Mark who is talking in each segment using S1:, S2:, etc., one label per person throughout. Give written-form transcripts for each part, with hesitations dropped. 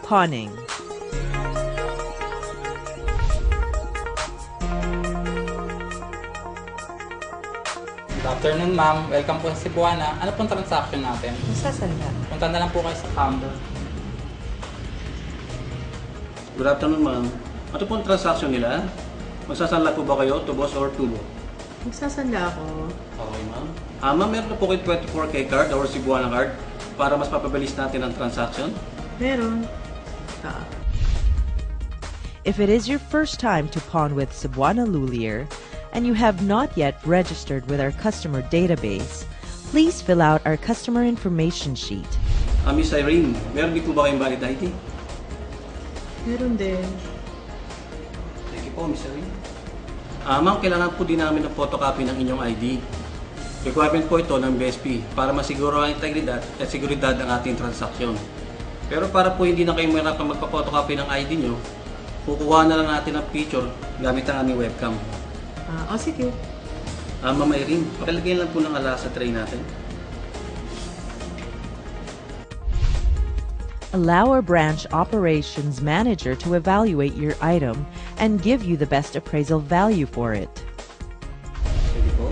S1: Pawning.
S2: Good afternoon, ma'am. Welcome po sa Cebuana. Ano pong transaction natin?
S3: Masasanda.
S2: Punta na lang po kayo sa counter.
S4: Good afternoon, ma'am. Ano pong transaction nila? Magsasanla po ba kayo, tubos or tubo?
S3: Magsasanda ako.
S4: Okay, ma'am. Ma'am, meron na po kayo 24K card or Cebuana card para mas mapabilis natin ang transaction?
S3: Meron.
S1: If it is your first time to pawn with Cebuana Lulier and you have not yet registered with our customer database, please fill out our customer information sheet.
S4: Miss Irene, meron din po ba kayong valid ID?
S3: Meron din.
S4: Thank you po, Miss Irene. Ma'am, kailangan po din namin ng photocopy ng inyong ID. Requirement po ito ng BSP para masiguro ang integridad at seguridad ng ating transaksyon. Pero para po hindi na kayo mahirapang magpa-photocopy ng ID nyo, kukuha na lang natin ang picture gamit ang aming webcam.
S3: Sige.
S4: Ma'am Irene, pakilagay lang po ng alas sa tray natin.
S1: Allow our branch operations manager to evaluate your item and give you the best appraisal value for it.
S4: Pwede po.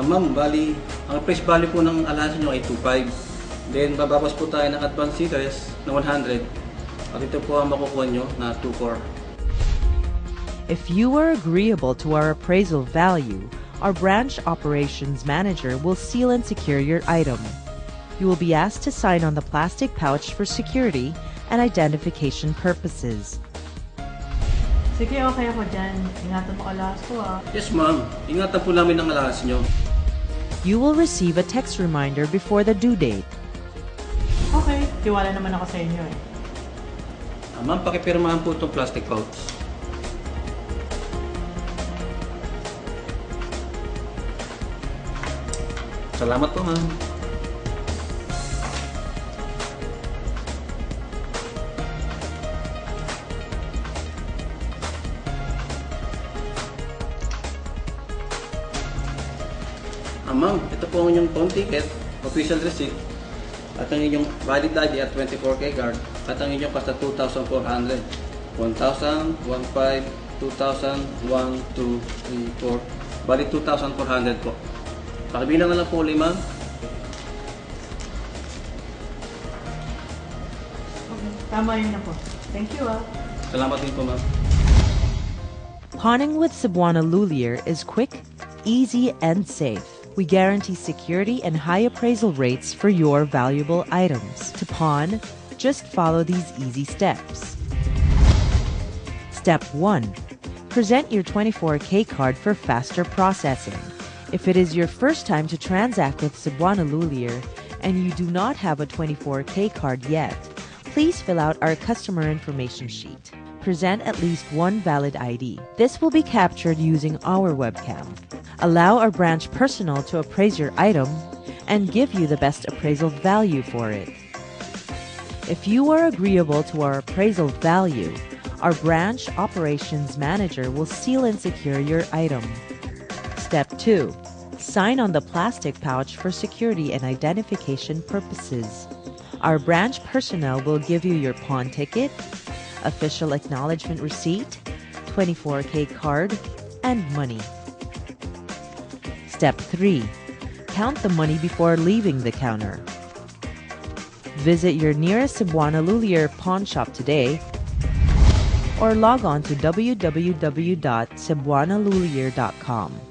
S4: Ma'am, bali, ang price value po ng alahas nyo ay 2.5. Then, babawas po tayo ng advance interest na 100. At ito po ang makukuha nyo na 2.4.
S1: If you are agreeable to our appraisal value, our branch operations manager will seal and secure your item. You will be asked to sign on the plastic pouch for security and identification purposes.
S3: Sige, okay ako dyan. Ingatan mo kalas ko
S4: Yes, ma'am. Ingatan po namin ang alahas nyo.
S1: You will receive a text reminder before the due date.
S3: Okay, tiwala naman ako sa inyo
S4: Ma'am, pakipirmahan po itong plastic pouch. Salamat po, ma'am. Ma'am, ito po ang inyong pawn ticket, official receipt, at ang inyong valid ID at 24K card, at ang inyong kasta 2,400. 1,000, 1,500, 2,000, 1, 2, 3, 4. Bali 2,400 po. Pakibilang na lang po ulit, ma'am.
S3: Okay, tama yun na po. Thank you
S4: Salamat din po, ma'am.
S1: Pawning with Cebuana Lulier is quick, easy, and safe. We guarantee security and high appraisal rates for your valuable items. To pawn, just follow these easy steps. Step 1. Present your 24K card for faster processing. If it is your first time to transact with Cebuana Lulier and you do not have a 24K card yet, please fill out our customer information sheet. Present at least one valid ID. This will be captured using our webcam. Allow our branch personnel to appraise your item and give you the best appraisal value for it. If you are agreeable to our appraisal value, our branch operations manager will seal and secure your item. Step 2. Sign on the plastic pouch for security and identification purposes. Our branch personnel will give you your pawn ticket, official acknowledgement receipt, 24K card, and money. Step 3. Count the money before leaving the counter. Visit your nearest Cebuana Lulier pawn shop today or log on to www.cebuanalulier.com.